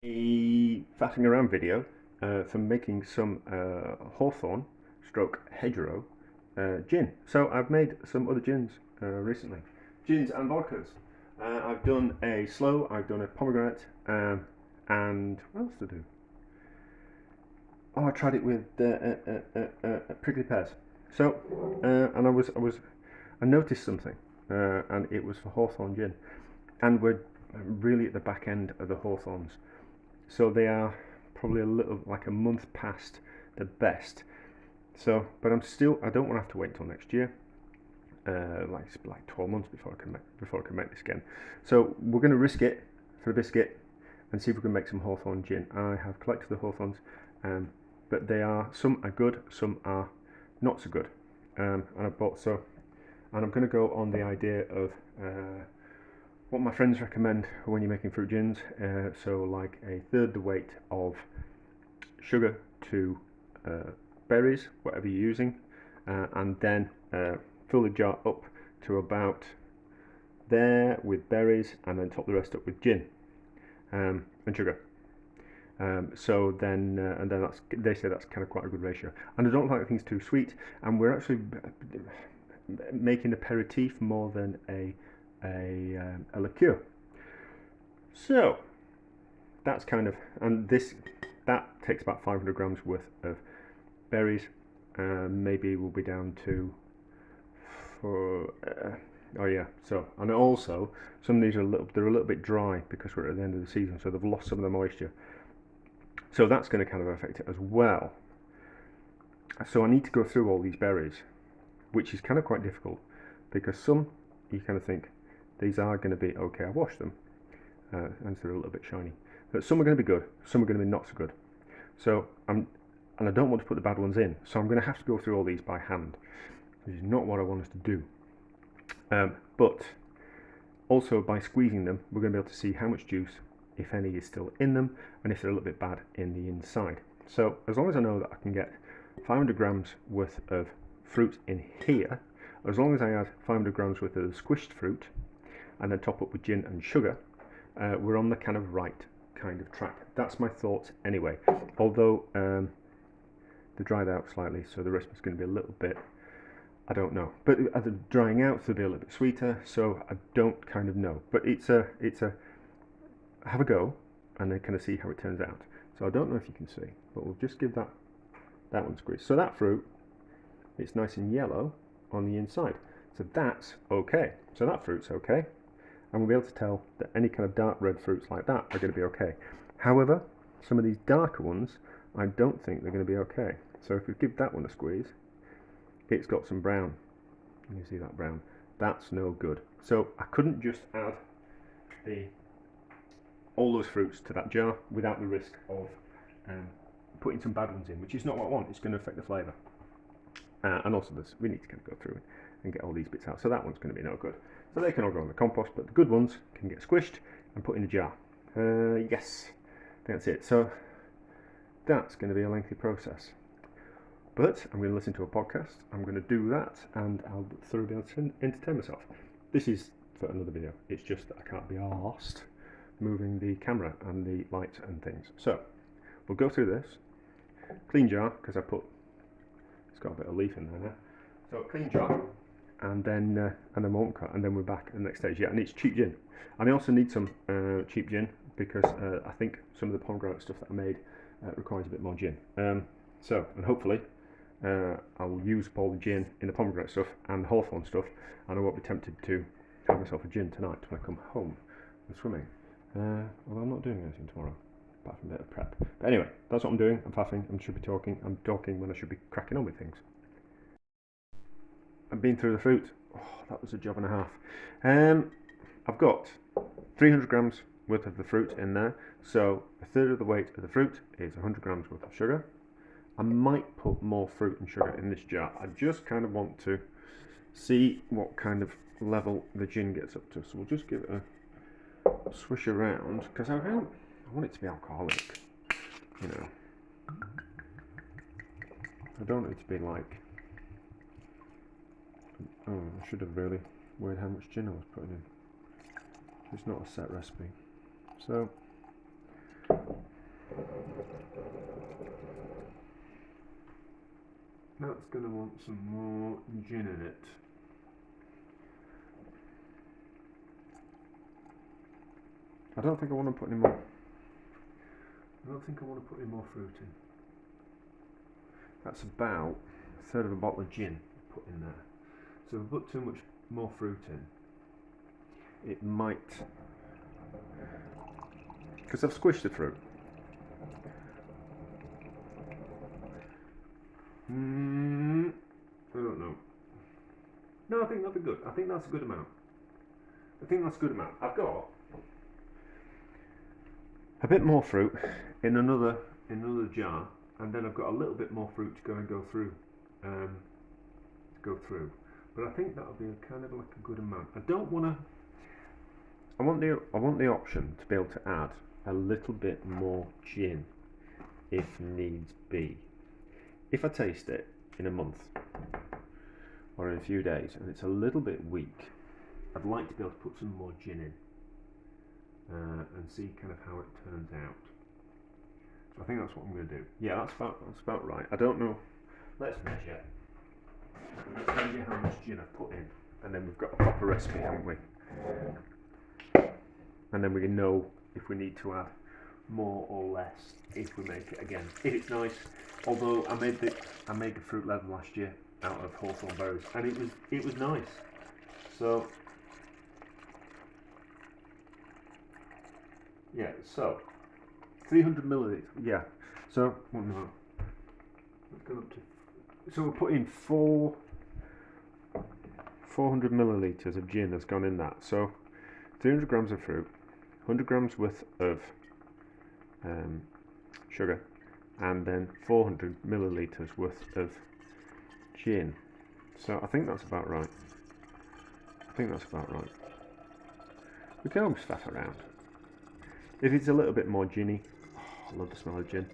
A faffing around video for making some Hawthorn stroke hedgerow gin. So I've made some other gins recently, gins and vodkas. I've done a sloe, I've done a pomegranate, and what else to do? Oh, I tried it with prickly pears. So, and I noticed something, and it was for Hawthorn gin, and we're really at the back end of the Hawthorns. So they are probably a little like a month past the best. So, but I don't want to have to wait until next year. Like 12 months before I can make this again. So we're going to risk it for a biscuit and see if we can make some Hawthorn gin. I have collected the Hawthorns, but some are good, some are not so good. And I'm going to go on the idea of what my friends recommend when you're making fruit gins. So like a third the weight of sugar to berries, whatever you're using, and then fill the jar up to about there with berries, and then top the rest up with gin and sugar. So then, they say that's kind of quite a good ratio. And I don't like things too sweet. And we're actually making aperitif more than a liqueur. So that's kind of, and that takes about 500 grams worth of berries. Maybe we'll be down to oh yeah. So, and also some of these are they're a little bit dry because we're at the end of the season, so they've lost some of the moisture. So that's going to kind of affect it as well. So I need to go through all these berries, which is kind of quite difficult because some you kind of think these are going to be okay. I've washed them and they're a little bit shiny, but some are going to be good, some are going to be not so good. So and I don't want to put the bad ones in, so I'm going to have to go through all these by hand, which is not what I want us to do. But also by squeezing them, we're going to be able to see how much juice, if any, is still in them, and if they're a little bit bad in the inside. So as long as I know that I can get 500 grams worth of fruit in here, as long as I add 500 grams worth of the squished fruit, and then top up with gin and sugar, we're on the kind of right kind of track. That's my thoughts anyway. Although they dried out slightly, so the recipe's going to be a little bit, I don't know. But they're drying out, so they'll be a little bit sweeter. So I don't kind of know. But it's a have a go, and then kind of see how it turns out. So I don't know if you can see, but we'll just give that one a squeeze. So that fruit, it's nice and yellow on the inside. So that's okay. So that fruit's okay. And we'll be able to tell that any kind of dark red fruits like that are going to be okay. However, some of these darker ones, I don't think they're going to be okay. So if we give that one a squeeze, it's got some brown. You see that brown? That's no good. So I couldn't just add all those fruits to that jar without the risk of putting some bad ones in, which is not what I want. It's going to affect the flavour. And also we need to kind of go through and get all these bits out. So that one's going to be no good. So they can all go in the compost, but the good ones can get squished and put in a jar. Yes, I think that's it. So that's going to be a lengthy process. But I'm going to listen to a podcast. I'm going to do that, and I'll thoroughly be able to entertain myself. This is for another video. It's just that I can't be arsed moving the camera and the lights and things. So we'll go through this. Clean jar, because it's got a bit of leaf in there now. So clean jar, and then won't cut, and then we're back at the next stage. Yeah, and it's cheap gin. And I also need some cheap gin because I think some of the pomegranate stuff that I made requires a bit more gin. So, and hopefully I will use all the gin in the pomegranate stuff and the Hawthorn stuff, and I won't be tempted to have myself a gin tonight when I come home from swimming. Although I'm not doing anything tomorrow, apart from a bit of prep. But anyway, that's what I'm doing. I'm faffing. I should be talking. I'm talking when I should be cracking on with things. I've been through the fruit. Oh, that was a job and a half. I've got 300 grams worth of the fruit in there. So a third of the weight of the fruit is 100 grams worth of sugar. I might put more fruit and sugar in this jar. I just kind of want to see what kind of level the gin gets up to. So we'll just give it a swish around, because I want it to be alcoholic, you know. I don't want it to be like, oh, I should have really weighed how much gin I was putting in. It's not a set recipe. So that's going to want some more gin in it. I don't think I want to put any more. I don't think I want to put any more fruit in. That's about a third of a bottle of gin put in there. So if I put too much more fruit in, it might, because I've squished the fruit. I don't know. No, I think that'd be good. I think that's a good amount. I've got a bit more fruit in another jar, and then I've got a little bit more fruit to go through. But I think that'll be kind of like a good amount. I don't want to. I want the option to be able to add a little bit more gin if needs be. If I taste it in a month or in a few days and it's a little bit weak, I'd like to be able to put some more gin in and see kind of how it turns out. So I think that's what I'm going to do. Yeah, that's about right. I don't know. Let's measure. Let's measure how much gin I've put in, and then we've got a proper recipe, haven't we? And then we can know if we need to add more or less if we make it again. If it's nice, although I made the fruit leather last year out of Hawthorn Berries, and it was nice. So yeah, so 300 milliliters. Yeah. So let's go up to. So we'll put in 400 milliliters of gin has gone in that. So 300 grams of fruit, 100 grams worth of sugar, and then 400 milliliters worth of gin. So I think that's about right. We can always faff around. If it's a little bit more ginny, I love the smell of gin.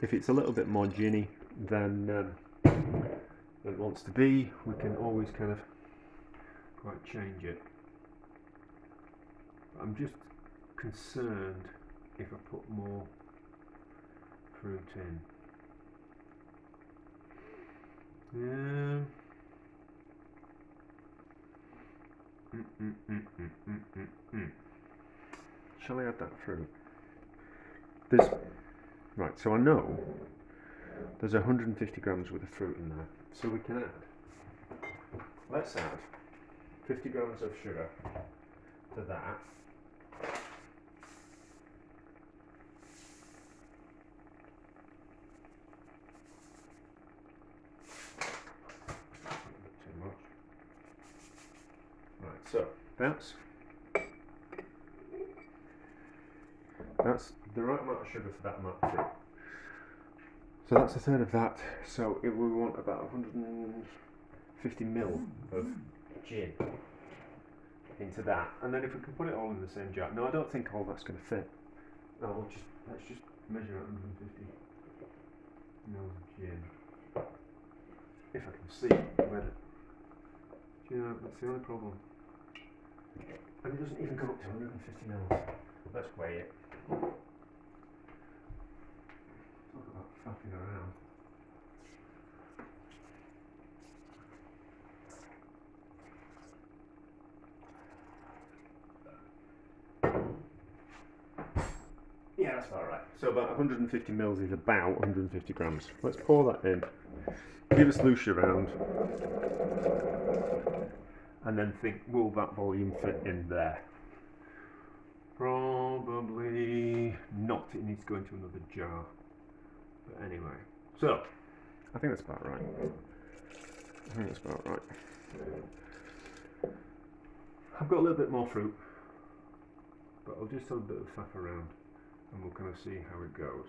If it's a little bit more ginny than it wants to be, we can always kind of quite change it. I'm just concerned if I put more fruit in. Shall I add that fruit? Right, so I know there's 150 grams worth of fruit in there, so we can add. Let's add 50 grams of sugar to that. Too much. Right, so that's the right amount of sugar for that amount of fruit. So that's a third of that. So we want about 150 ml of gin into that, and then if we can put it all in the same jar. No, I don't think all that's going to fit. No, let's just measure out 150 ml of gin. If I can see where that's the only problem. And it doesn't even come up to 150 ml. Let's weigh it. Talk about faffing around. Yeah, that's about right. So about 150 mils is about 150 grams. Let's pour that in. Give a sloosh around. And then think, will that volume fit in there? Probably not. It needs to go into another jar. But anyway, so I think that's about right. I've got a little bit more fruit, but I'll just have a bit of faff around, and we'll kind of see how it goes.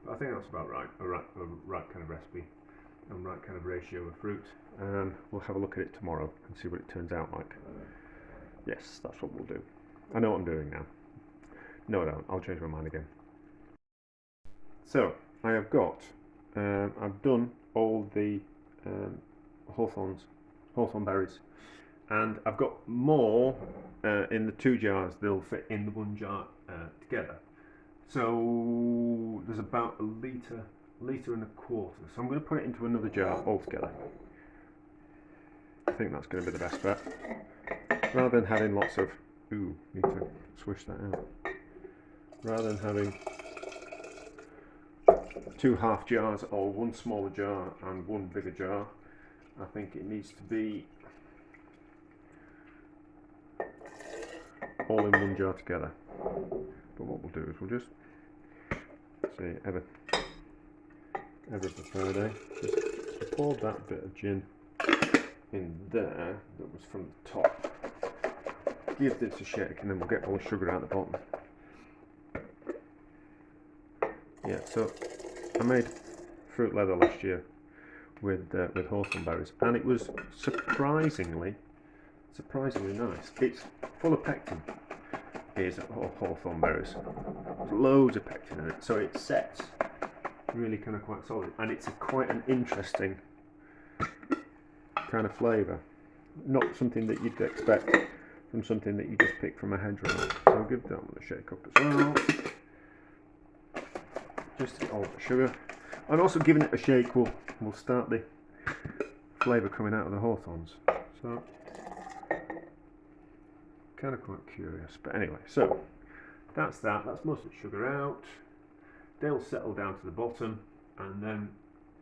But I think that's about right. A right kind of recipe, and right kind of ratio of fruit. And we'll have a look at it tomorrow and see what it turns out like. Yes, that's what we'll do. I know what I'm doing now. No, I don't. I'll change my mind again. So I have got. I've done all the Hawthorn berries, and I've got more in the two jars. They'll fit in the one jar together. So there's about a litre litre and a quarter. So I'm going to put it into another jar altogether. I think that's going to be the best bet. Rather than having lots of... Ooh, need to swish that out. Rather than having 2 half jars or 1 smaller jar and 1 bigger jar, I think it needs to be all in 1 jar together. But what we'll do is we'll just see ever preferred, eh? Just pour that bit of gin in there that was from the top. Give this a shake and then we'll get all the sugar out the bottom. Yeah, so I made fruit leather last year with Hawthorn berries, and it was surprisingly nice. It's full of pectin. Is Hawthorn berries. There's loads of pectin in it, so it sets really kind of quite solid, and it's quite an interesting kind of flavour. Not something that you'd expect from something that you just pick from a hedgerow. So I'll give that one a shake up as well. Just all the sugar, and also giving it a shake will start the flavour coming out of the Hawthorns. So kind of quite curious, but anyway, so that's most of the sugar out. They'll settle down to the bottom, and then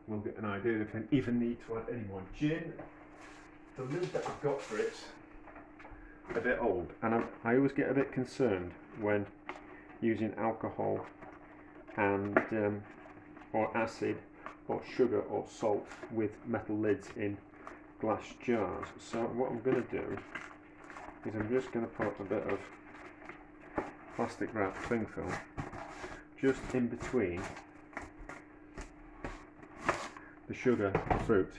we'll get an idea if I even need to add any more gin. The lid that I've got for it's a bit old, and I always get a bit concerned when using alcohol and or acid or sugar or salt with metal lids in glass jars. So what I'm going to do is I'm just going to put a bit of plastic wrap cling film just in between the sugar, the fruit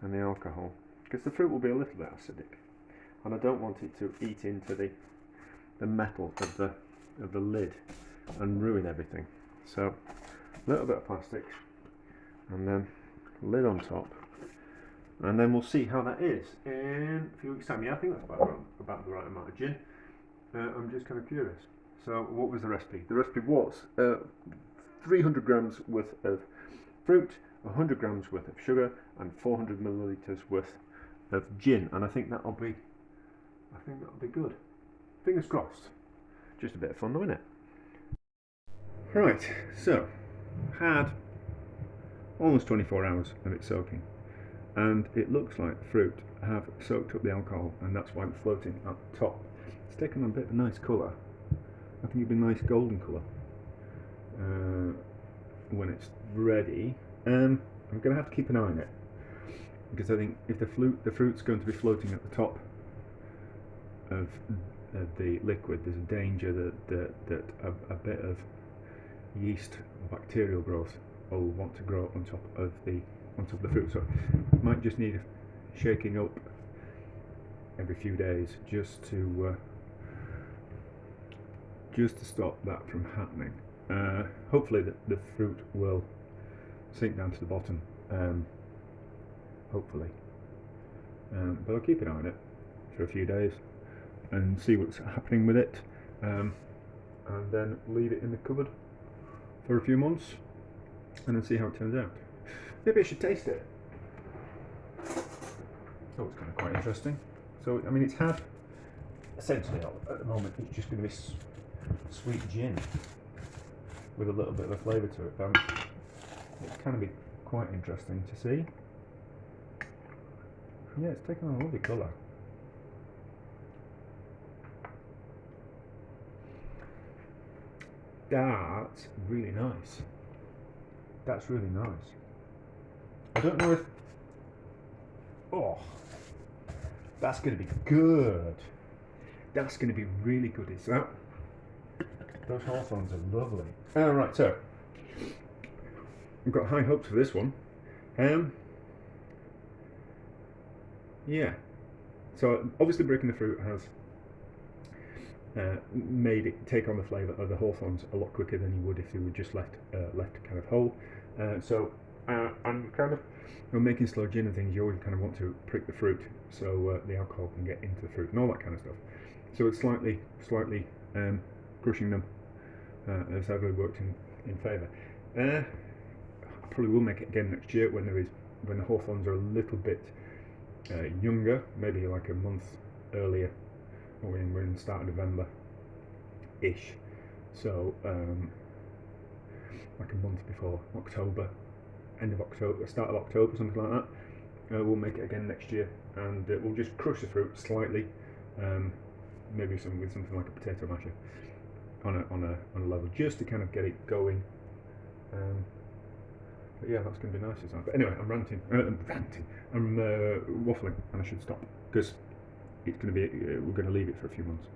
and the alcohol, because the fruit will be a little bit acidic and I don't want it to eat into the metal of the lid and ruin everything. So a little bit of plastic and then lid on top, and then we'll see how that is in a few weeks' time. Yeah, I think that's about the right amount of gin. I'm just kind of curious. So what was the recipe? The recipe was 300 grams worth of fruit, 100 grams worth of sugar, and 400 millilitres worth of gin. And I think that'll be good. Fingers crossed. Just a bit of fun though, isn't it? Right, so had almost 24 hours of it soaking, and it looks like the fruit have soaked up the alcohol, and that's why it's floating at the top. It's taken on a bit of a nice colour. I think it'd be a nice golden colour when it's ready. I'm going to have to keep an eye on it, because I think if the fruit's going to be floating at the top of the liquid, there's a danger that a bit of yeast or bacterial growth will want to grow on top of the fruit. So it might just need shaking up every few days just to stop that from happening. Hopefully the fruit will sink down to the bottom, hopefully, but I'll keep an eye on it for a few days and see what's happening with it, and then leave it in the cupboard for a few months and then see how it turns out. Maybe I should taste it. Oh, it's kind of quite interesting. So I mean, it's had essentially at the moment it's just going to be sweet gin with a little bit of a flavour to it, but it's kind of be quite interesting to see. Yeah, it's taken on a lovely colour. That's really nice. That's really nice. I don't know if... Oh, that's going to be good. That's going to be really good. Is that? Those Hawthorns are lovely. Right, so I've got high hopes for this one. Yeah. So obviously breaking the fruit has made it take on the flavour of the Hawthorns a lot quicker than you would if you were just left kind of whole. And kind of, when making slow gin and things, you always kind of want to prick the fruit so the alcohol can get into the fruit and all that kind of stuff. So it's slightly crushing them has heavily worked in favour. probably will make it again next year when the hawthorns are a little bit younger, maybe like a month earlier. We're in the start of November-ish, so like a month before October, end of October, start of October, something like that. We'll make it again next year, and we'll just crush the fruit slightly, maybe with something like a potato masher on a level, just to kind of get it going. But yeah, that's going to be nice, isn't it? But anyway, I'm ranting. I'm waffling, and I should stop because it's going to be. We're going to leave it for a few months.